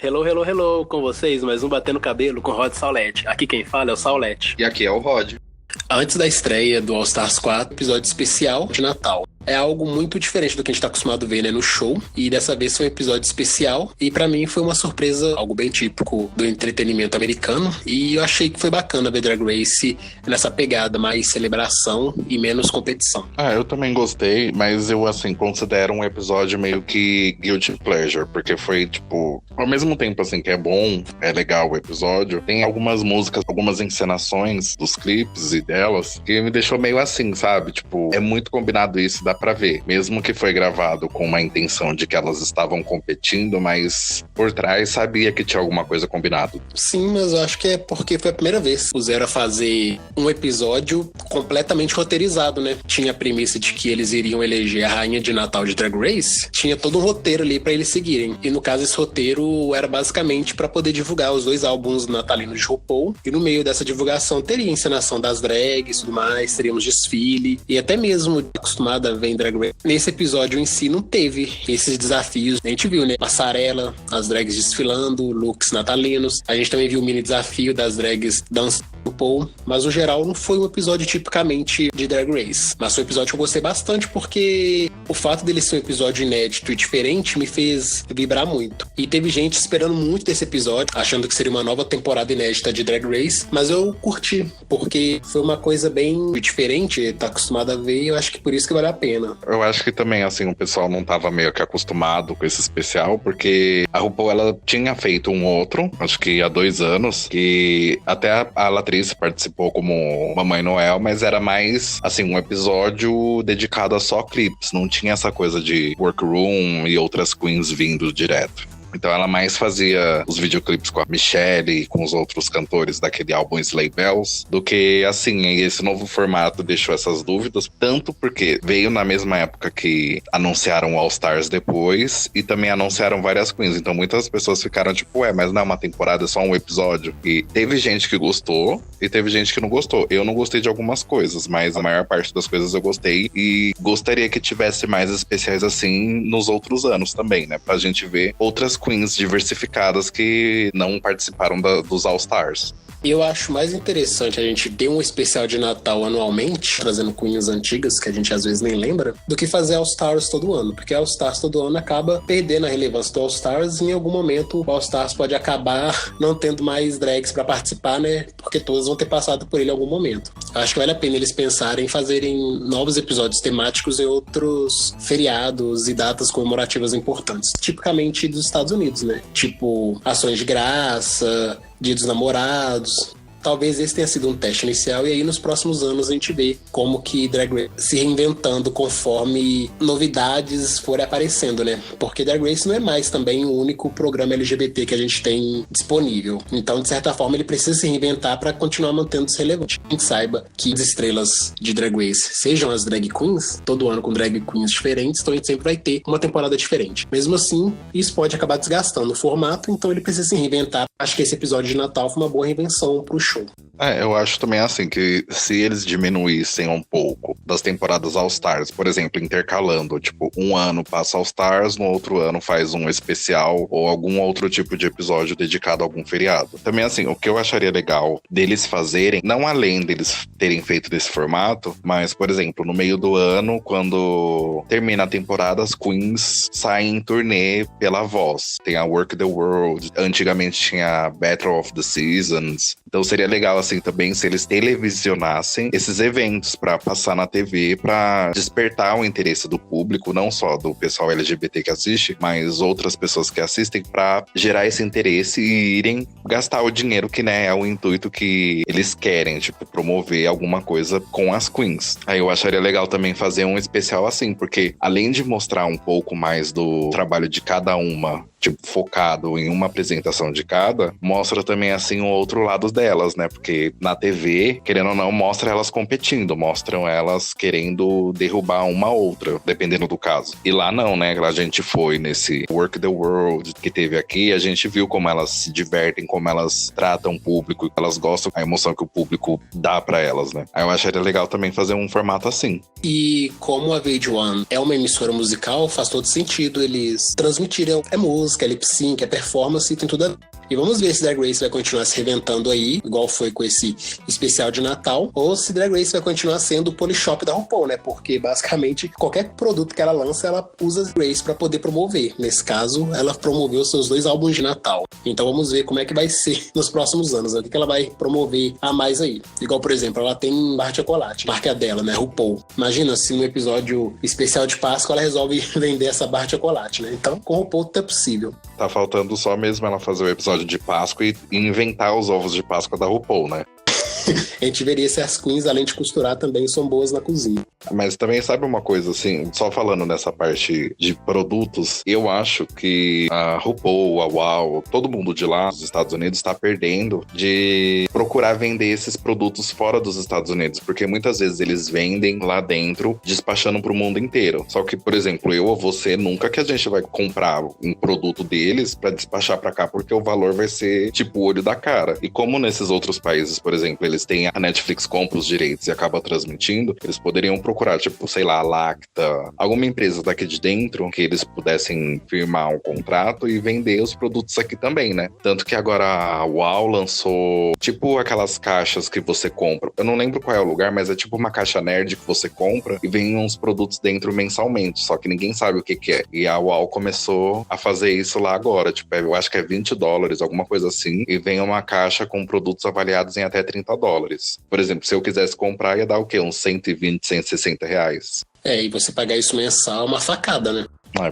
Hello, hello, hello, com vocês, mais um Batendo Cabelo com Rod Saulete. Aqui quem fala é o Saulete. E aqui é o Rod. Antes da estreia do All Stars 4, episódio especial de Natal. É algo muito diferente do que a gente tá acostumado a ver, né, no show. E dessa vez foi um episódio especial. E pra mim foi uma surpresa, algo bem típico do entretenimento americano. E eu achei que foi bacana ver Drag Race nessa pegada mais celebração e menos competição. Eu também gostei, mas eu, assim, considero um episódio meio que guilty pleasure. Porque foi, tipo, ao mesmo tempo, assim, que é bom, é legal o episódio, tem algumas músicas, algumas encenações dos clipes e delas que me deixou meio assim, sabe? Tipo, é muito combinado isso, dá pra ver. Mesmo que foi gravado com uma intenção de que elas estavam competindo, mas por trás sabia que tinha alguma coisa combinado. Sim, mas eu acho que é porque foi a primeira vez que puseram a fazer um episódio completamente roteirizado, né? Tinha a premissa de que eles iriam eleger a rainha de Natal de Drag Race. Tinha todo um roteiro ali pra eles seguirem. E no caso, esse roteiro era basicamente pra poder divulgar os 2 álbuns natalinos de RuPaul. E no meio dessa divulgação teria encenação das drags e tudo mais, teríamos desfile. E até mesmo acostumada a ver em Drag Race, nesse episódio em si não teve esses desafios. A gente viu, né? Passarela, as drags desfilando, looks natalinos. A gente também viu o mini desafio das drags dançando no RuPaul. Mas no geral não foi um episódio tipicamente de Drag Race. Mas foi um episódio que eu gostei bastante porque o fato dele ser um episódio inédito e diferente me fez vibrar muito. E teve gente esperando muito desse episódio, achando que seria uma nova temporada inédita de Drag Race. Mas eu curti, porque foi uma coisa bem diferente, tá acostumado a ver, e eu acho que por isso que vale a pena. Eu acho que também, assim, o pessoal não tava meio que acostumado com esse especial, porque a RuPaul, ela tinha feito um outro, acho que há 2 anos, que até a Latrice participou como Mamãe Noel, mas era mais, assim, um episódio dedicado a só clipes, não tinha essa coisa de workroom e outras queens vindo direto. Então ela mais fazia os videoclipes com a Michelle e com os outros cantores daquele álbum Sleigh Bells, do que, assim, esse novo formato deixou essas dúvidas, tanto porque veio na mesma época que anunciaram o All Stars depois, e também anunciaram várias queens, então muitas pessoas ficaram tipo, mas não é uma temporada, é só um episódio. E teve gente que gostou, e teve gente que não gostou. Eu não gostei de algumas coisas, mas a maior parte das coisas eu gostei, e gostaria que tivesse mais especiais assim nos outros anos também, né, pra gente ver outras queens diversificadas que não participaram dos All Stars. Eu acho mais interessante a gente ter um especial de Natal anualmente, trazendo queens antigas que a gente às vezes nem lembra, do que fazer All Stars todo ano, porque All Stars todo ano acaba perdendo a relevância do All Stars e em algum momento o All Stars pode acabar não tendo mais drags pra participar, né? Porque todas vão ter passado por ele em algum momento. Acho que vale a pena eles pensarem em fazerem novos episódios temáticos e outros feriados e datas comemorativas importantes, tipicamente dos Estados Unidos, né? Tipo, ações de graça, Dia dos Namorados. Talvez esse tenha sido um teste inicial e aí nos próximos anos a gente vê como que Drag Race se reinventando conforme novidades forem aparecendo, né? Porque Drag Race não é mais também o único programa LGBT que a gente tem disponível. Então, de certa forma, ele precisa se reinventar para continuar mantendo-se relevante. A gente saiba que as estrelas de Drag Race sejam as drag queens, todo ano com drag queens diferentes, então a gente sempre vai ter uma temporada diferente. Mesmo assim, isso pode acabar desgastando o formato, então ele precisa se reinventar. Acho que esse episódio de Natal foi uma boa reinvenção pro show. Eu acho também assim que se eles diminuíssem um pouco das temporadas All Stars, por exemplo, intercalando, tipo, um ano passa All Stars, no outro ano faz um especial ou algum outro tipo de episódio dedicado a algum feriado. Também assim, o que eu acharia legal deles fazerem, não além deles terem feito desse formato, mas, por exemplo, no meio do ano, quando termina a temporada, as queens saem em turnê pela voz. Tem a Work the World, antigamente tinha a Battle of the Seasons, então seria legal assim também se eles televisionassem esses eventos pra passar na TV, pra despertar o interesse do público, não só do pessoal LGBT que assiste, mas outras pessoas que assistem, pra gerar esse interesse e irem gastar o dinheiro que, né, é o intuito que eles querem, tipo, promover alguma coisa com as queens. Aí eu acharia legal também fazer um especial assim, porque além de mostrar um pouco mais do trabalho de cada uma, tipo, focado em uma apresentação de cada, mostra também, assim, o outro lado delas, né? Porque na TV, querendo ou não, mostra elas competindo, mostram elas querendo derrubar uma outra, dependendo do caso. E lá não, né? A gente foi nesse Work the World que teve aqui, a gente viu como elas se divertem, como elas tratam o público, elas gostam da emoção que o público dá pra elas, né? Aí eu acharia legal também fazer um formato assim. E como a VH1 é uma emissora musical, faz todo sentido eles transmitirem música, lip sync, performance, tem tudo a ver. E vamos ver se Drag Race vai continuar se reventando aí, igual foi com esse especial de Natal, ou se Drag Race vai continuar sendo o Polishop da RuPaul, né? Porque, basicamente, qualquer produto que ela lança, ela usa Drag Race pra poder promover. Nesse caso, ela promoveu seus 2 álbuns de Natal. Então, vamos ver como é que vai ser nos próximos anos, né? O que ela vai promover a mais aí. Igual, por exemplo, ela tem barra de chocolate, marca dela, né? RuPaul. Imagina se no episódio especial de Páscoa ela resolve vender essa barra de chocolate, né? Então, com RuPaul tudo é possível. Tá faltando só mesmo ela fazer o episódio de Páscoa e inventar os ovos de Páscoa da RuPaul, né? A gente veria se as queens, além de costurar, também são boas na cozinha. Mas também sabe uma coisa, assim, só falando nessa parte de produtos, eu acho que a RuPaul, a UAU, todo mundo de lá, dos Estados Unidos, está perdendo de procurar vender esses produtos fora dos Estados Unidos, porque muitas vezes eles vendem lá dentro, despachando pro mundo inteiro. Só que, por exemplo, eu ou você, nunca que a gente vai comprar um produto deles para despachar para cá, porque o valor vai ser tipo o olho da cara. E como nesses outros países, por exemplo, eles têm a Netflix compra os direitos e acaba transmitindo, eles poderiam procurar, tipo, sei lá, a Lacta, alguma empresa daqui de dentro que eles pudessem firmar um contrato e vender os produtos aqui também, né? Tanto que agora a UAU lançou, tipo, aquelas caixas que você compra. Eu não lembro qual é o lugar, mas é tipo uma caixa nerd que você compra e vem uns produtos dentro mensalmente, só que ninguém sabe o que que é. E a UAU começou a fazer isso lá agora, tipo, eu acho que é $20, alguma coisa assim, e vem uma caixa com produtos avaliados em até $30. Por exemplo, se eu quisesse comprar, ia dar o quê? Uns 120, 160 reais. E você pagar isso mensal é uma facada, né?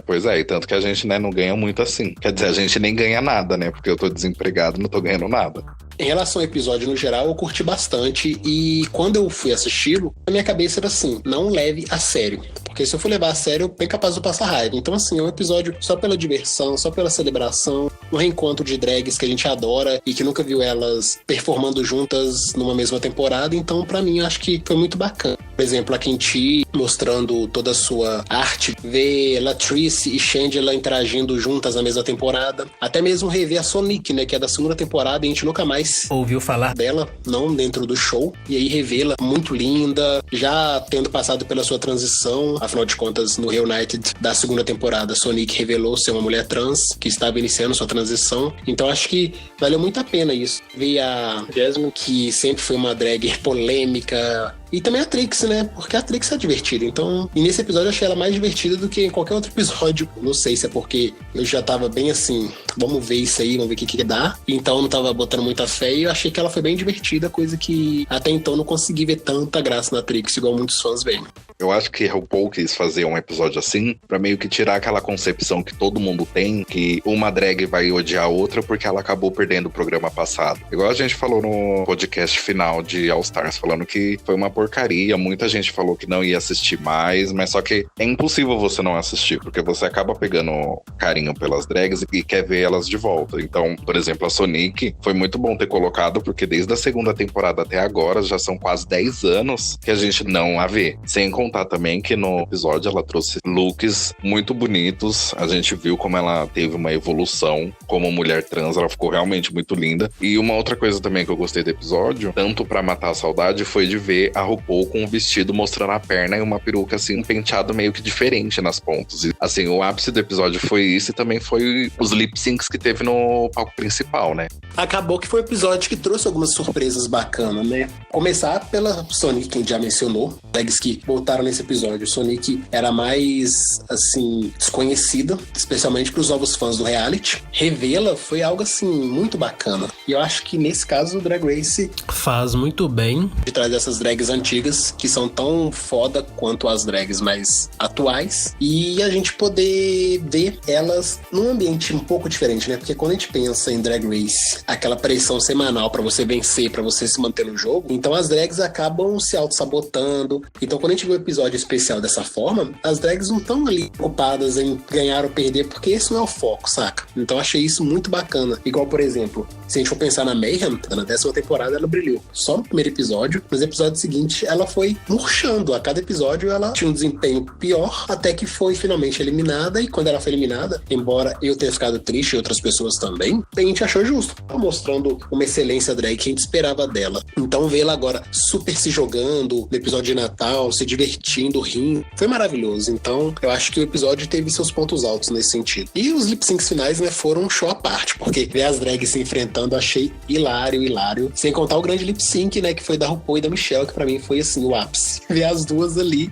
Pois é, e tanto que a gente, né, não ganha muito assim. Quer dizer, a gente nem ganha nada, né? Porque eu tô desempregado e não tô ganhando nada. Em relação ao episódio no geral, eu curti bastante e quando eu fui assisti-lo, a minha cabeça era assim, não leve a sério. Porque se eu for levar a sério, eu bem capaz de passar raiva. Então, assim, é um episódio só pela diversão, só pela celebração, um reencontro de drags que a gente adora e que nunca viu elas performando juntas numa mesma temporada. Então, pra mim, eu acho que foi muito bacana. Por exemplo, a Kinty mostrando toda a sua arte, ver Latrice e Shangela interagindo juntas na mesma temporada. Até mesmo rever a Sonique, né, que é da segunda temporada e a gente nunca mais ouviu falar dela, não dentro do show. E aí revê-la muito linda, já tendo passado pela sua transição. Afinal de contas, no Reunited da segunda temporada, a Sonique revelou ser uma mulher trans que estava iniciando sua transição. Então acho que valeu muito a pena isso. Ver a Jasmine, que sempre foi uma drag polêmica, e também a Trix, né? Porque a Trix é divertida. Então, e nesse episódio eu achei ela mais divertida do que em qualquer outro episódio. Não sei se é porque eu já tava bem assim, vamos ver isso aí, vamos ver o que dá. Então eu não tava botando muita fé e eu achei que ela foi bem divertida, coisa que até então eu não consegui ver tanta graça na Trix, igual muitos fãs veem. Eu acho que o Paul quis fazer um episódio assim pra meio que tirar aquela concepção que todo mundo tem, que uma drag vai odiar a outra porque ela acabou perdendo o programa passado. Igual a gente falou no podcast final de All Stars, falando que foi uma porcaria, muita gente falou que não ia assistir mais, mas só que é impossível você não assistir, porque você acaba pegando carinho pelas drags e quer ver elas de volta. Então, por exemplo, a Sonique foi muito bom ter colocado, porque desde a segunda temporada até agora, já são quase 10 anos que a gente não a vê. Sem contar também que no episódio ela trouxe looks muito bonitos, a gente viu como ela teve uma evolução como mulher trans, ela ficou realmente muito linda. E uma outra coisa também que eu gostei do episódio, tanto pra matar a saudade, foi de ver a RuPaul com um vestido mostrando a perna e uma peruca assim, um penteado meio que diferente nas pontas. E assim, o ápice do episódio foi isso e também foi os lip syncs que teve no palco principal, né? Acabou que foi um episódio que trouxe algumas surpresas bacanas, né? Começar pela Sonique, que a gente já mencionou, drags que voltaram nesse episódio. Sonique era mais, assim, desconhecida, especialmente para os novos fãs do reality. Revê-la foi algo, assim, muito bacana. E eu acho que, nesse caso, o Drag Race faz muito bem de trazer essas drags antigas, que são tão foda quanto as drags mais atuais, e a gente poder ver elas num ambiente um pouco diferente, né? Porque quando a gente pensa em Drag Race, aquela pressão semanal para você vencer, para você se manter no jogo, então as drags acabam se auto-sabotando. Então, quando a gente vê o episódio especial dessa forma, as drags não estão ali ocupadas em ganhar ou perder, porque esse não é o foco, saca? Então achei isso muito bacana. Igual, por exemplo, se a gente for pensar na Mayhem, na 10ª temporada ela brilhou só no primeiro episódio, mas no episódio seguinte ela foi murchando. A cada episódio ela tinha um desempenho pior, até que foi finalmente eliminada, e quando ela foi eliminada, embora eu tenha ficado triste e outras pessoas também, a gente achou justo, mostrando uma excelência drag que a gente esperava dela. Então vê-la agora super se jogando no episódio de Natal, se divertindo, rindo, foi maravilhoso. Então eu acho que o episódio teve seus pontos altos nesse sentido. E os lip syncs finais, né, foram um show à parte, porque ver as drags se enfrentando eu achei hilário. Sem contar o grande lip sync, né, que foi da RuPaul e da Michelle, que pra mim foi assim o ápice. Ver as duas ali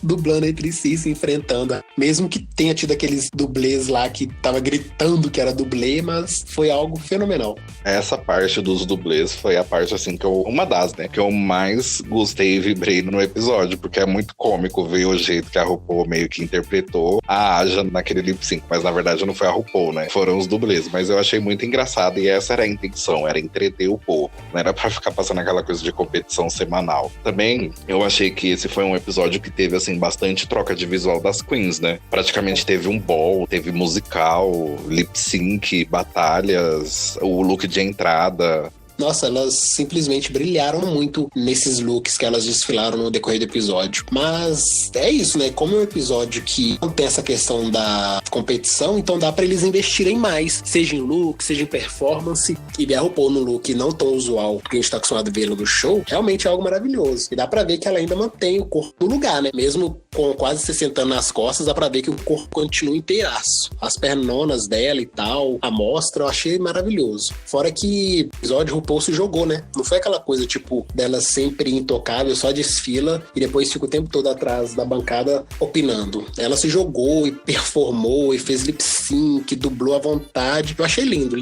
dublando entre si, se enfrentando. Mesmo que tenha tido aqueles dublês lá que tava gritando que era dublê, mas foi algo fenomenal. Essa parte dos dublês foi a parte, assim, uma das, né, que eu mais gostei e vibrei no episódio, porque é muito cômico ver o jeito que a RuPaul meio que interpretou a Aja naquele lip sync, mas na verdade não foi a RuPaul, né, foram os dublês, mas eu achei muito engraçado e essa era a intenção, era entreter o povo, não era pra ficar passando aquela coisa de competição semanal. Também eu achei que esse foi um episódio que teve, assim, bastante troca de visual das queens, né, praticamente teve um ball, teve musical, lip sync, batalhas, o look de entrada. Nossa, elas simplesmente brilharam muito nesses looks que elas desfilaram no decorrer do episódio. Mas é isso, né? Como é um episódio que não tem essa questão da competição, então dá pra eles investirem mais, seja em look, seja em performance. E a RuPaul no look não tão usual que a gente tá acostumado a ver no show, realmente é algo maravilhoso. E dá pra ver que ela ainda mantém o corpo no lugar, né? Mesmo com quase 60 anos nas costas, dá pra ver que o corpo continua inteiraço. As pernonas dela e tal, a mostra, eu achei maravilhoso. Fora que o episódio RuPaul se jogou, né? Não foi aquela coisa, tipo, dela sempre intocável, só desfila e depois fica o tempo todo atrás da bancada opinando. Ela se jogou e performou e fez lip sync, dublou à vontade. Eu achei lindo.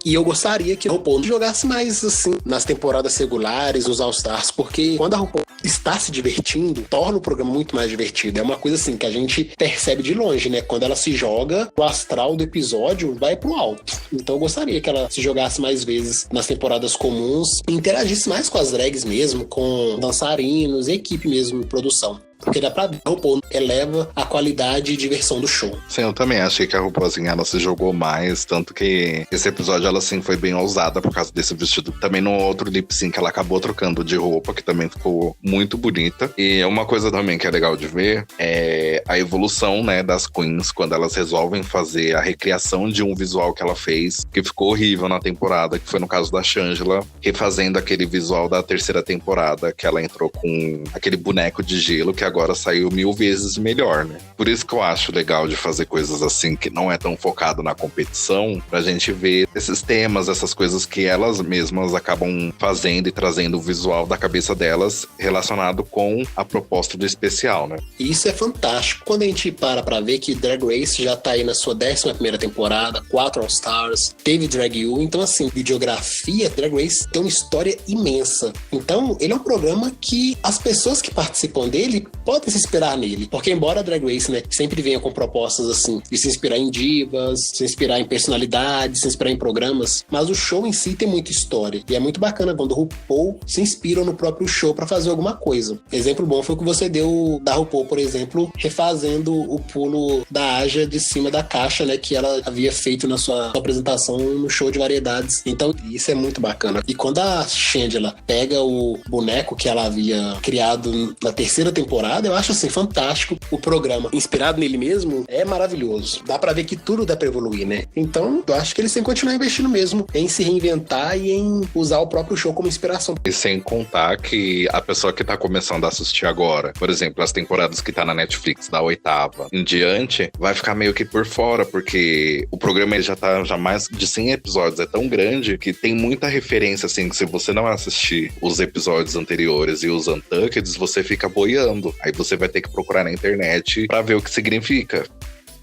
E eu gostaria que a RuPaul jogasse mais, assim, nas temporadas regulares, nos All-Stars, porque quando a RuPaul está se divertindo, torna o programa muito mais divertido. É uma coisa, assim, que a gente percebe de longe, né? Quando ela se joga, o astral do episódio vai pro alto. Então eu gostaria que ela se jogasse mais vezes nas temporadas comuns e interagisse mais com as drags mesmo, com dançarinos e equipe mesmo, produção. Porque dá pra ver, a RuPaul eleva a qualidade e diversão do show. Sim, eu também achei que a RuPaul, assim, ela se jogou mais, tanto que esse episódio, ela, assim, foi bem ousada por causa desse vestido. Também no outro lip sync, ela acabou trocando de roupa, que também ficou muito bonita. E uma coisa também que é legal de ver é a evolução, né, das queens, quando elas resolvem fazer a recriação de um visual que ela fez, que ficou horrível na temporada, que foi no caso da Shangela, refazendo aquele visual da 3ª temporada, que ela entrou com aquele boneco de gelo, que agora saiu 1000 vezes melhor, né? Por isso que eu acho legal de fazer coisas assim, que não é tão focado na competição, pra gente ver esses temas, essas coisas que elas mesmas acabam fazendo e trazendo o visual da cabeça delas relacionado com a proposta do especial, né? E isso é fantástico. Quando a gente pra ver que Drag Race já tá aí na sua 11ª temporada, 4 All-Stars, teve Drag U, então assim, videografia, Drag Race tem uma história imensa. Então, ele é um programa que as pessoas que participam dele podem se inspirar nele, porque embora a Drag Race, né, sempre venha com propostas assim, de se inspirar em divas, se inspirar em personalidades, se inspirar em programas, mas o show em si tem muita história, e é muito bacana quando o RuPaul se inspira no próprio show pra fazer alguma coisa. Exemplo bom foi o que você deu da RuPaul, por exemplo, refazendo o pulo da Aja de cima da caixa, né, que ela havia feito na sua apresentação no show de variedades. Então, isso é muito bacana. E quando a Shangela pega o boneco que ela havia criado na 3ª temporada, eu acho assim fantástico. O programa inspirado nele mesmo é maravilhoso. Dá pra ver que tudo dá pra evoluir, né? Então, eu acho que eles têm que continuar investindo mesmo em se reinventar e em usar o próprio show como inspiração. E sem contar que a pessoa que tá começando a assistir agora, por exemplo, as temporadas que tá na Netflix, da 8ª em diante, vai ficar meio que por fora, porque o programa já tá já mais de 100 episódios, é tão grande que tem muita referência, assim, que se você não assistir os episódios anteriores e os Untucked, você fica boiando. Aí você vai ter que procurar na internet pra ver o que significa.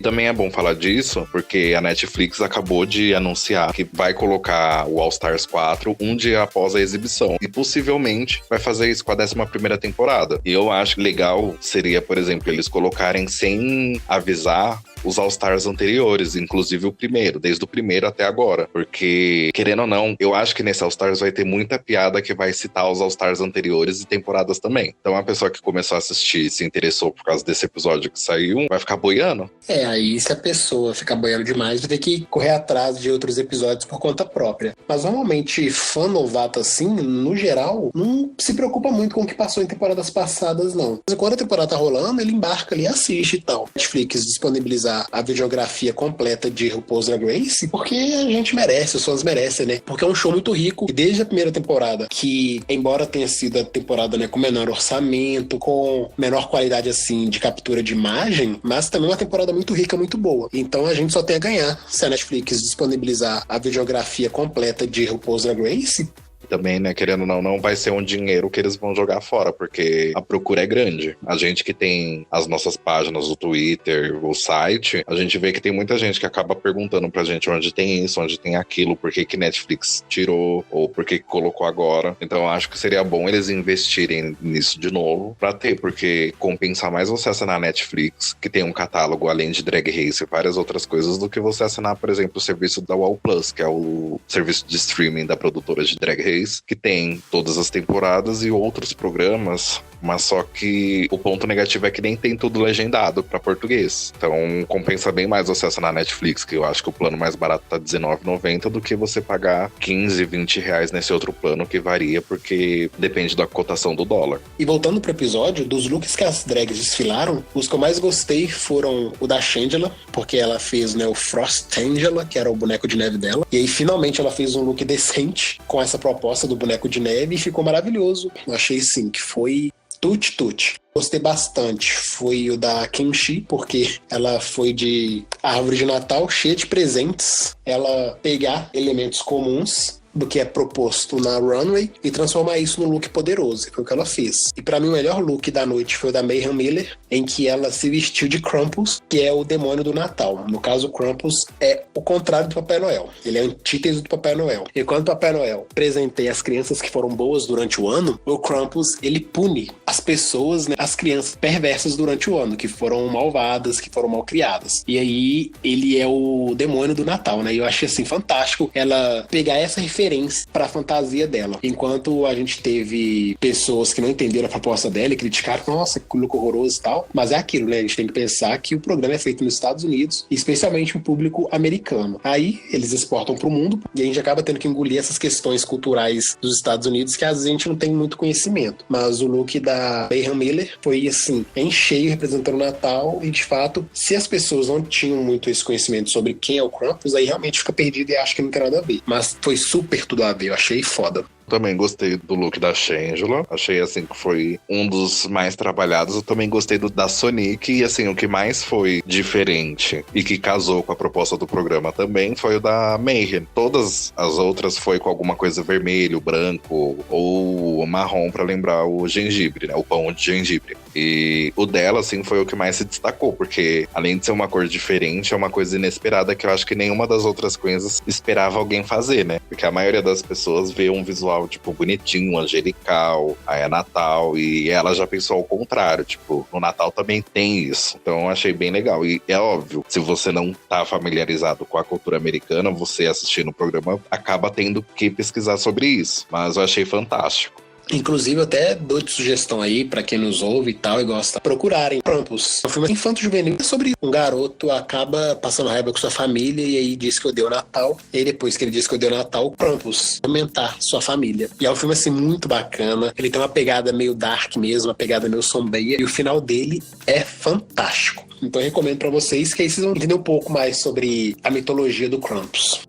Também é bom falar disso, porque a Netflix acabou de anunciar que vai colocar o All Stars 4 um dia após a exibição. E possivelmente vai fazer isso com a 11ª temporada. E eu acho que legal seria, por exemplo, eles colocarem sem avisar os All-Stars anteriores, inclusive o primeiro, desde o primeiro até agora. Porque, querendo ou não, eu acho que nesse All-Stars vai ter muita piada que vai citar os All-Stars anteriores e temporadas também. Então a pessoa que começou a assistir, se interessou por causa desse episódio que saiu, vai ficar boiando. Aí se a pessoa ficar boiando demais, vai ter que correr atrás de outros episódios por conta própria. Mas normalmente, fã novato assim, no geral, não se preocupa muito com o que passou em temporadas passadas, não. Mas quando a temporada tá rolando, ele embarca ali e assiste e tal. Netflix disponibilizar a videografia completa de RuPaul's Drag Race, porque a gente merece, os fãs merecem, né? Porque é um show muito rico. E desde a primeira temporada, que embora tenha sido a temporada, né, com menor orçamento, com menor qualidade, assim, de captura de imagem, mas também uma temporada muito rica, muito boa. Então a gente só tem a ganhar se a Netflix disponibilizar a videografia completa de RuPaul's Drag Race. Também, né, querendo ou não vai ser um dinheiro que eles vão jogar fora, porque a procura é grande. A gente que tem as nossas páginas, o Twitter, o site, a gente vê que tem muita gente que acaba perguntando pra gente onde tem isso, onde tem aquilo, por que Netflix tirou, ou por que colocou agora. Então eu acho que seria bom eles investirem nisso de novo, pra ter, porque compensa mais você assinar a Netflix, que tem um catálogo além de Drag Race e várias outras coisas, do que você assinar, por exemplo, o serviço da Wow Plus, que é o serviço de streaming da produtora de Drag Race, que tem todas as temporadas e outros programas, mas só que o ponto negativo é que nem tem tudo legendado para português. Então compensa bem mais você assinar na Netflix, que eu acho que o plano mais barato tá R$19,90, do que você pagar R$15, R$20 nesse outro plano, que varia porque depende da cotação do dólar. E voltando pro episódio, dos looks que as drags desfilaram, os que eu mais gostei foram o da Shangela, porque ela fez, né, o Frostangela, que era o boneco de neve dela, e aí finalmente ela fez um look decente com essa proposta do boneco de neve e ficou maravilhoso. Eu achei sim que foi tutti. Gostei bastante. Foi o da Kenshi, porque ela foi de árvore de Natal cheia de presentes. Ela pegar elementos comuns do que é proposto na runway e transformar isso num look poderoso, foi o que ela fez. E pra mim o melhor look da noite foi o da Mayhem Miller, em que ela se vestiu de Krampus, que é o demônio do Natal. No caso, o Krampus é o contrário do Papai Noel. Ele é a antítese do Papai Noel. E quando o Papai Noel presenteia as crianças que foram boas durante o ano, o Krampus, ele pune as pessoas, né, as crianças perversas durante o ano, que foram malvadas, que foram mal criadas. E aí, ele é o demônio do Natal, né? E eu achei, assim, fantástico ela pegar essa referência para a fantasia dela. Enquanto a gente teve pessoas que não entenderam a proposta dela e criticaram, nossa, que look horroroso e tal, mas é aquilo, né? A gente tem que pensar que o programa é feito nos Estados Unidos, especialmente o público americano. Aí eles exportam para o mundo e a gente acaba tendo que engolir essas questões culturais dos Estados Unidos que às vezes a gente não tem muito conhecimento. Mas o look da Mayhem Miller foi assim, em cheio, representando o Natal, e de fato, se as pessoas não tinham muito esse conhecimento sobre quem é o Krampus, aí realmente fica perdido e acho que não tem nada a ver. Mas foi super tudo a ver, eu achei foda. Também gostei do look da Shangela. Achei, assim, que foi um dos mais trabalhados. Eu também gostei da Sonic. E, assim, o que mais foi diferente e que casou com a proposta do programa também foi o da Mayhem. Todas as outras foi com alguma coisa vermelho, branco ou marrom, pra lembrar o gengibre, né? O pão de gengibre. E o dela, assim, foi o que mais se destacou, porque além de ser uma cor diferente, é uma coisa inesperada que eu acho que nenhuma das outras coisas esperava alguém fazer, né? Porque a maioria das pessoas vê um visual tipo, bonitinho, angelical, aí é Natal, e ela já pensou ao contrário, tipo, no Natal também tem isso. Então eu achei bem legal. E é óbvio, se você não tá familiarizado com a cultura americana, você assistindo o programa acaba tendo que pesquisar sobre isso. Mas eu achei fantástico. Inclusive, eu até dou de sugestão aí pra quem nos ouve e tal e gosta, procurarem Krampus. É um filme infanto-juvenil sobre um garoto acaba passando raiva com sua família e aí diz que odeia o Natal. E aí, depois que ele diz que odeia o Natal, Krampus aumentar sua família. E é um filme, assim, muito bacana. Ele tem uma pegada meio dark mesmo, uma pegada meio sombria. E o final dele é fantástico. Então eu recomendo pra vocês, que aí vocês vão entender um pouco mais sobre a mitologia do Krampus.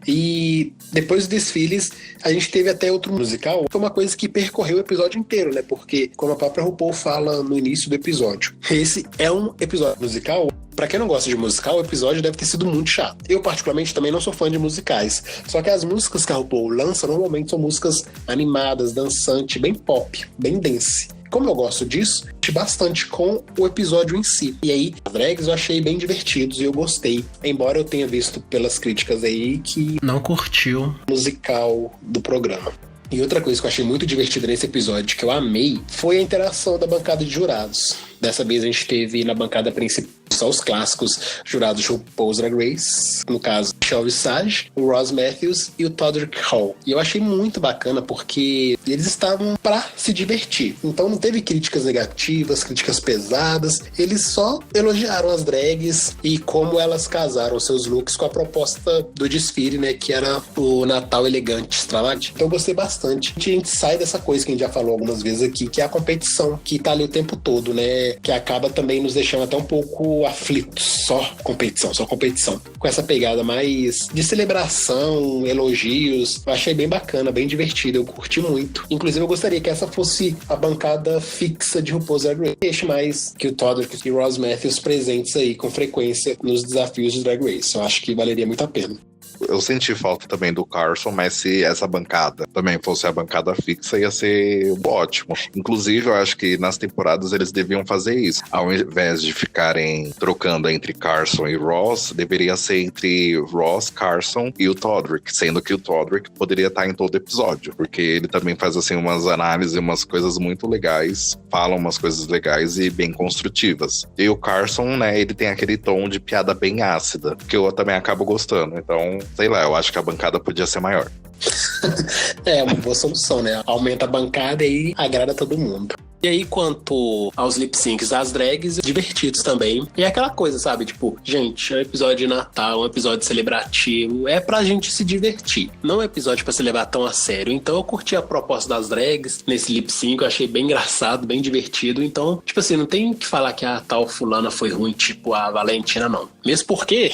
E depois dos desfiles, a gente teve até outro musical. Foi uma coisa que percorreu o episódio inteiro, né? Porque, como a própria RuPaul fala no início do episódio, esse é um episódio musical. Pra quem não gosta de musical, o episódio deve ter sido muito chato. Eu, particularmente, também não sou fã de musicais. Só que as músicas que a RuPaul lança, normalmente são músicas animadas, dançantes, bem pop, bem dance. Como eu gosto disso, bastante com o episódio em si. E aí, os drags eu achei bem divertidos e eu gostei. Embora eu tenha visto pelas críticas aí que não curtiu o musical do programa. E outra coisa que eu achei muito divertida nesse episódio, que eu amei, foi a interação da bancada de jurados. Dessa vez a gente teve na bancada principal Só os clássicos jurados de RuPaul's Drag Race, no caso, Michelle Visage, o Ross Matthews e o Todrick Hall. E eu achei muito bacana porque eles estavam pra se divertir. Então não teve críticas negativas, críticas pesadas. Eles só elogiaram as drags e como elas casaram seus looks com a proposta do desfile, né? Que era o Natal elegante, extravagante. Então eu gostei bastante. A gente sai dessa coisa que a gente já falou algumas vezes aqui, que é a competição, que tá ali o tempo todo, né? Que acaba também nos deixando até um pouco aflitos. Só competição. Com essa pegada mais de celebração, elogios. Eu achei bem bacana, bem divertido. Eu curti muito. Inclusive, eu gostaria que essa fosse a bancada fixa de RuPaul's Drag Race. Deixe mais que o Todrick e o Ross Matthews presentes aí com frequência nos desafios de Drag Race. Eu acho que valeria muito a pena. Eu senti falta também do Carson, mas se essa bancada também fosse a bancada fixa, ia ser ótimo. Inclusive, eu acho que nas temporadas eles deviam fazer isso. Ao invés de ficarem trocando entre Carson e Ross, deveria ser entre Ross, Carson e o Todrick, sendo que o Todrick poderia estar em todo episódio, porque ele também faz assim umas análises, umas coisas muito legais, fala umas coisas legais e bem construtivas. E o Carson, né, ele tem aquele tom de piada bem ácida, que eu também acabo gostando. Então, sei lá, eu acho que a bancada podia ser maior. É uma boa solução, né? Aumenta a bancada e agrada todo mundo. E aí, quanto aos lip syncs das drags, divertidos também. E é aquela coisa, sabe? Tipo, gente, é um episódio de Natal, um episódio celebrativo. É pra gente se divertir. Não é um episódio pra se levar tão a sério. Então eu curti a proposta das drags nesse lip sync. Eu achei bem engraçado, bem divertido. Então, tipo assim, não tem que falar que a tal fulana foi ruim, tipo a Valentina, não. Mesmo porque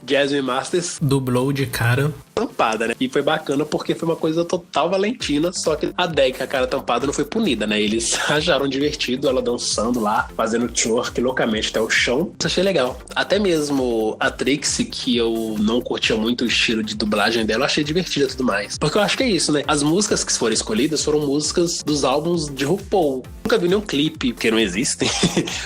Jasmine Masters dublou de cara tampada, né? E foi bacana porque foi uma coisa total Valentina, só que a drag com a cara tampada não foi punida, né? Eles acharam divertido ela dançando lá, fazendo twerk loucamente até o chão. Isso achei legal. Até mesmo a Trixie, que eu não curtia muito o estilo de dublagem dela, eu achei divertida e tudo mais. Porque eu acho que é isso, né? As músicas que foram escolhidas foram músicas dos álbuns de RuPaul. Nunca vi nenhum clipe, porque não existem.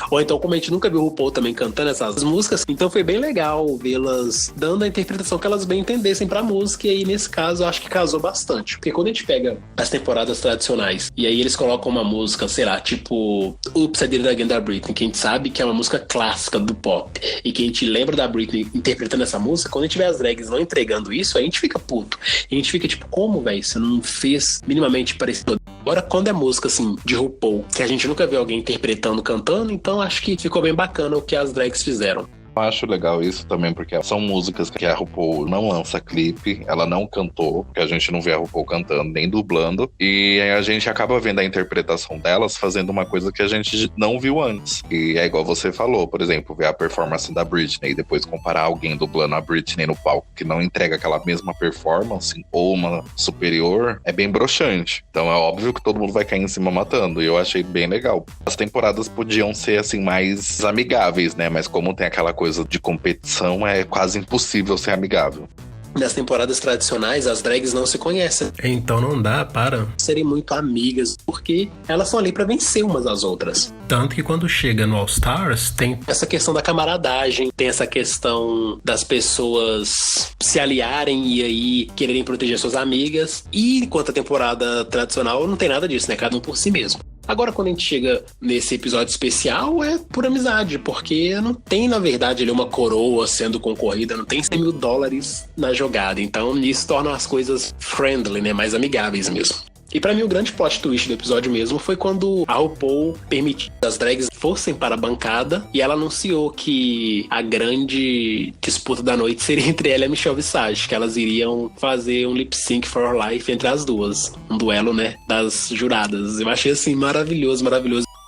Ou então, como a gente nunca viu o RuPaul também cantando essas músicas, então foi bem legal vê-las dando a interpretação que elas bem entendessem pra música. E aí, nesse caso, eu acho que casou bastante. Porque quando a gente pega as temporadas tradicionais e aí eles colocam uma música, sei lá, tipo Oops, I Did It Again da Britney, que a gente sabe que é uma música clássica do pop e que a gente lembra da Britney interpretando essa música, quando a gente vê as drags não entregando isso, a gente fica puto. E a gente fica tipo, como, velho? Você não fez minimamente parecido. Agora, quando é música, assim, de RuPaul, que a gente nunca viu alguém interpretando, cantando, então acho que ficou bem bacana o que as drags fizeram. Eu acho legal isso também, porque são músicas que a RuPaul não lança clipe, ela não cantou, porque a gente não vê a RuPaul cantando nem dublando, e aí a gente acaba vendo a interpretação delas fazendo uma coisa que a gente não viu antes. E é igual você falou, por exemplo, ver a performance da Britney e depois comparar alguém dublando a Britney no palco que não entrega aquela mesma performance, ou uma superior, é bem broxante. Então é óbvio que todo mundo vai cair em cima matando, e eu achei bem legal. As temporadas podiam ser, assim, mais amigáveis, né? Mas como tem aquela coisa de competição, é quase impossível ser amigável. Nas temporadas tradicionais, as drags não se conhecem. Então não dá para serem muito amigas, porque elas são ali pra vencer umas às outras. Tanto que quando chega no All Stars, tem essa questão da camaradagem, tem essa questão das pessoas se aliarem e aí quererem proteger suas amigas. E enquanto a temporada tradicional não tem nada disso, né? Cada um por si mesmo. Agora, quando a gente chega nesse episódio especial, é por amizade, porque não tem, na verdade, ali uma coroa sendo concorrida, não tem $100 mil na jogada. Então, isso torna as coisas friendly, né? Mais amigáveis mesmo. E pra mim o grande plot twist do episódio mesmo foi quando a RuPaul permitiu que as drags fossem para a bancada e ela anunciou que a grande disputa da noite seria entre ela e a Michelle Visage, que elas iriam fazer um lip sync for life entre as duas, um duelo, né, das juradas. Eu achei assim maravilhoso.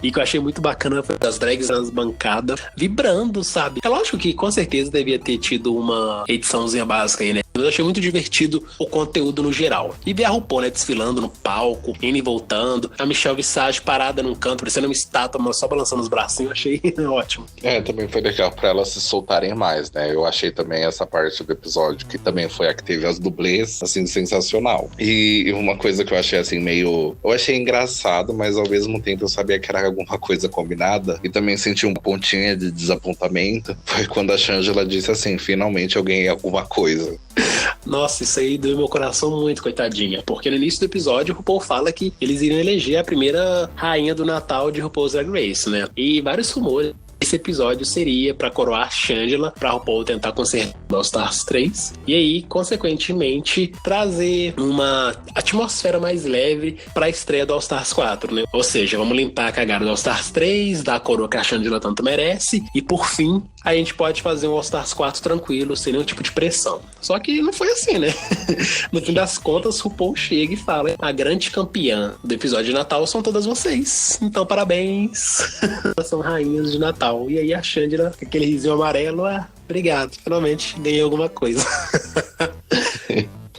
E que eu achei muito bacana foi as drags nas bancadas vibrando, sabe? É lógico que com certeza devia ter tido uma ediçãozinha básica aí, né? Eu achei muito divertido o conteúdo no geral. E ver a RuPaul, né, desfilando no palco, indo e voltando. A Michelle Visage parada num canto, parecendo uma estátua, mas só balançando os bracinhos. Achei ótimo. Também foi legal pra elas se soltarem mais, né? Eu achei também essa parte do episódio, que também foi a que teve as dublês, assim, sensacional. E uma coisa que eu achei, assim, meio... Eu achei engraçado, mas ao mesmo tempo eu sabia que era alguma coisa combinada. E também senti um pontinho de desapontamento. Foi quando a Shangela disse assim, finalmente eu ganhei alguma coisa. Nossa, isso aí doeu meu coração muito, coitadinha. Porque no início do episódio, o RuPaul fala que eles iriam eleger a primeira rainha do Natal de RuPaul's Drag Race, né? E vários rumores Esse episódio seria pra coroar a Shangela, pra RuPaul tentar consertar o All Stars 3. E aí, consequentemente, trazer uma atmosfera mais leve pra estreia do All Stars 4, né? Ou seja, vamos limpar a cagada do All Stars 3, dar a coroa que a Shangela tanto merece. E por fim, a gente pode fazer um All Stars 4 tranquilo, sem nenhum tipo de pressão. Só que não foi assim, né? No fim das contas, RuPaul chega e fala: a grande campeã do episódio de Natal são todas vocês. Então, parabéns. Elas são rainhas de Natal. E aí a Shangela, com aquele risinho amarelo, obrigado, finalmente ganhei alguma coisa.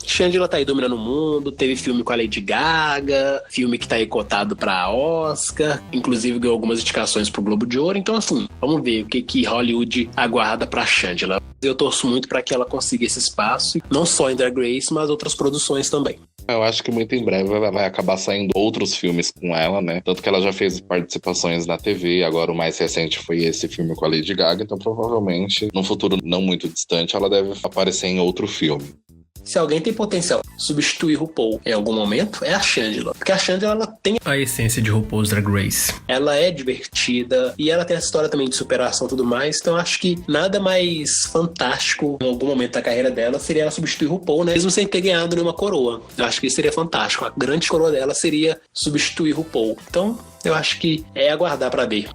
Shangela tá aí dominando o mundo, teve filme com a Lady Gaga, filme que tá aí cotado pra Oscar, inclusive ganhou algumas indicações pro Globo de Ouro. Então, assim, vamos ver o que Hollywood aguarda pra Shangela. Eu torço muito pra que ela consiga esse espaço, não só em Drag Race, mas outras produções também. Eu acho que muito em breve vai acabar saindo outros filmes com ela, né? Tanto que ela já fez participações na TV, agora o mais recente foi esse filme com a Lady Gaga, então provavelmente, num futuro não muito distante, ela deve aparecer em outro filme. Se alguém tem potencial de substituir RuPaul em algum momento, é a Shangela. Porque a Shangela, ela tem A essência de RuPaul's Drag Race. Ela é divertida e ela tem essa história também de superação e tudo mais. Então acho que nada mais fantástico em algum momento da carreira dela seria ela substituir RuPaul, né? Mesmo sem ter ganhado nenhuma coroa. Eu acho que isso seria fantástico. A grande coroa dela seria substituir RuPaul. Então eu acho que é aguardar pra ver.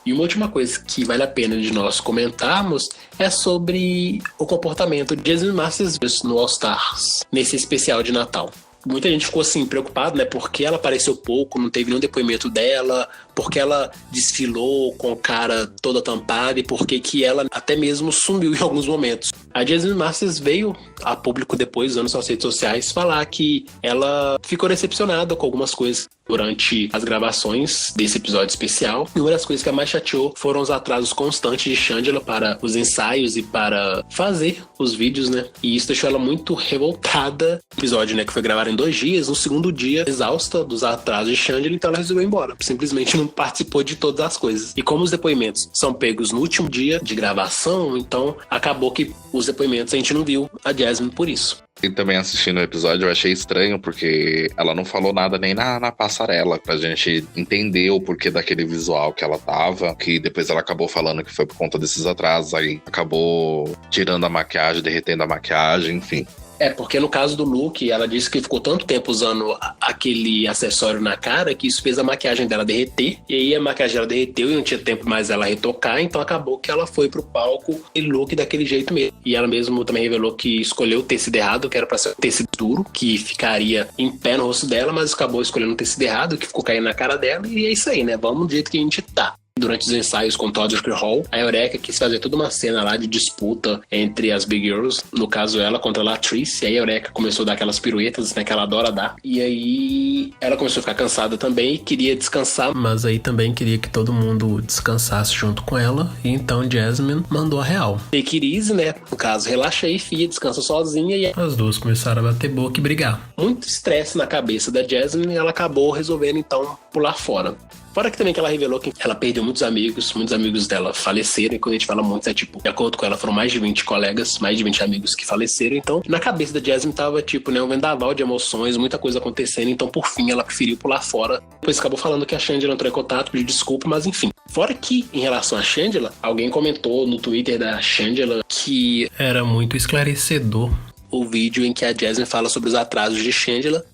E uma última coisa que vale a pena de nós comentarmos é sobre o comportamento de Jasmine Masters no All Stars, nesse especial de Natal. Muita gente ficou assim, preocupada, né? Porque ela apareceu pouco, não teve nenhum depoimento dela, porque ela desfilou com a cara toda tampada e porque que ela até mesmo sumiu em alguns momentos. A Jasmine Masters veio a público depois, usando suas redes sociais, falar que ela ficou decepcionada com algumas coisas durante as gravações desse episódio especial. E uma das coisas que a mais chateou foram os atrasos constantes de Shangela para os ensaios e para fazer os vídeos, né? E isso deixou ela muito revoltada. O episódio, né, que foi gravado em 2 dias, no segundo dia, exausta dos atrasos de Shangela, então ela resolveu ir embora. Simplesmente não participou de todas as coisas. E como os depoimentos são pegos no último dia de gravação, então acabou que os depoimentos a gente não viu a Jasmine por isso. E também assistindo o episódio eu achei estranho, porque ela não falou nada nem na passarela, pra gente entender o porquê daquele visual que ela tava, que depois ela acabou falando que foi por conta desses atrasos, aí acabou tirando a maquiagem, derretendo a maquiagem, enfim. É, porque no caso do look, ela disse que ficou tanto tempo usando aquele acessório na cara que isso fez a maquiagem dela derreter. E aí a maquiagem dela derreteu e não tinha tempo mais ela retocar, então acabou que ela foi pro palco e look daquele jeito mesmo. E ela mesmo também revelou que escolheu o tecido errado, que era pra ser um tecido duro, que ficaria em pé no rosto dela, mas acabou escolhendo um tecido errado, que ficou caindo na cara dela. E é isso aí, né? Vamos do jeito que a gente tá. Durante os ensaios com Todrick Hall, a Eureka quis fazer toda uma cena lá de disputa entre as Big Girls, no caso ela contra a Latrice, e aí a Eureka começou a dar aquelas piruetas, né, que ela adora dar, e aí ela começou a ficar cansada também e queria descansar. Mas aí também queria que todo mundo descansasse junto com ela, e então Jasmine mandou a real. Take it easy, né, no caso, relaxa aí, filha, descansa sozinha, e As duas começaram a bater boca e brigar. muito estresse na cabeça da Jasmine e ela acabou resolvendo então pular fora. Fora que também que ela revelou que ela perdeu muitos amigos dela faleceram, e quando a gente fala muito, é tipo, de acordo com ela, foram mais de 20 colegas, mais de 20 amigos que faleceram, então na cabeça da Jasmine tava tipo, né, um vendaval de emoções, muita coisa acontecendo, então por fim ela preferiu pular fora. Depois acabou falando que a Shangela entrou em contato, pediu desculpa, mas enfim. Fora que, em relação a Shangela, alguém comentou no Twitter da Shangela que Era muito esclarecedor. o vídeo em que a Jasmine fala sobre os atrasos de Shangela,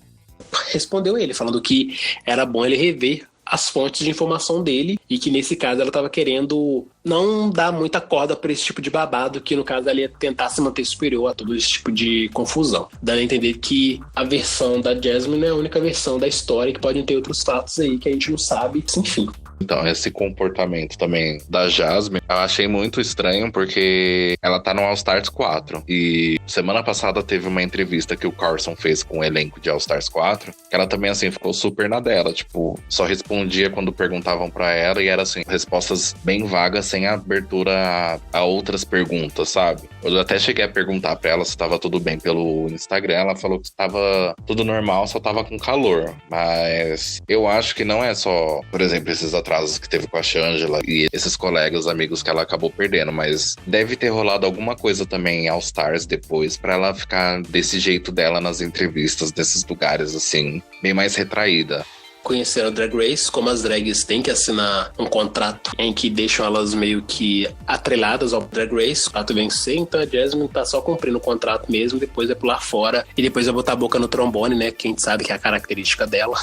respondeu ele, falando que era bom ele rever as fontes de informação dele e que nesse caso ela estava querendo não dar muita corda para esse tipo de babado, que no caso ela ia tentar se manter superior a todo esse tipo de confusão, dando a entender que a versão da Jasmine é a única versão da história e que podem ter outros fatos aí que a gente não sabe, enfim. Então, esse comportamento também da Jasmine, eu achei muito estranho, porque ela tá no All Stars 4. E semana passada teve uma entrevista que o Carson fez com o elenco de All Stars 4, que ela também, assim, ficou super na dela. Tipo, só respondia quando perguntavam pra ela, e era, assim, respostas bem vagas, sem abertura a outras perguntas, sabe? Eu até cheguei a perguntar pra ela se tava tudo bem pelo Instagram. Ela falou que tava tudo normal, só tava com calor. Mas eu acho que não é só, por exemplo, esses atrasos que teve com a Shangela e esses colegas, amigos que ela acabou perdendo, mas deve ter rolado alguma coisa também em All Stars depois pra ela ficar desse jeito dela nas entrevistas, nesses lugares, assim, bem mais retraída. conheceram a Drag Race, como as drags têm que assinar um contrato em que deixam elas meio que atreladas ao Drag Race, o contrato vencer, então a Jasmine tá só cumprindo o contrato mesmo, depois vai pular fora e depois vai botar a boca no trombone, né, que a gente sabe que é a característica dela.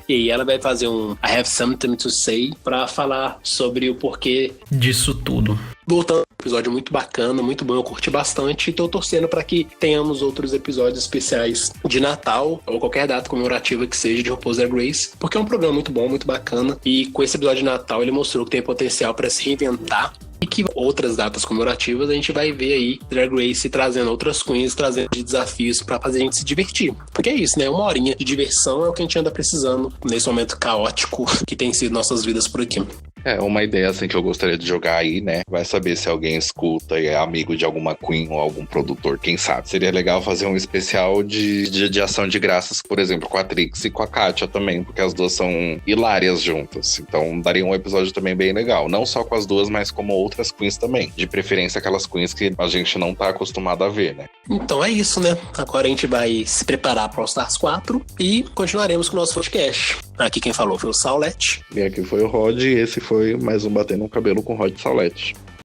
E aí ela vai fazer um I Have Something to Say pra falar sobre o porquê disso tudo. Voltando, episódio muito bacana, muito bom, eu curti bastante e tô torcendo para que tenhamos outros episódios especiais de Natal ou qualquer data comemorativa que seja de RuPaul's Drag Race, porque é um programa muito bom, muito bacana, e com esse episódio de Natal ele mostrou que tem potencial para se reinventar e que outras datas comemorativas a gente vai ver aí Drag Race trazendo outras queens, trazendo desafios pra fazer a gente se divertir. Porque é isso, né? Uma horinha de diversão é o que a gente anda precisando nesse momento caótico que tem sido nossas vidas por aqui. É, uma ideia assim que eu gostaria de jogar aí, né? Vai saber se alguém escuta e é amigo de alguma queen ou algum produtor, quem sabe. Seria legal fazer um especial de ação de graças, por exemplo, com a Trix e com a Kátia também, porque as duas são hilárias juntas. Então daria um episódio também bem legal. Não só com as duas, mas como outras queens também. De preferência aquelas queens que a gente não tá acostumado a ver, né? Então é isso, né? Agora a gente vai se preparar para o All Stars 4 e continuaremos com o nosso podcast. Aqui quem falou foi o Saulete. E aqui foi o Rod e esse foi mais um Batendo no Cabelo com o Rod Saulete.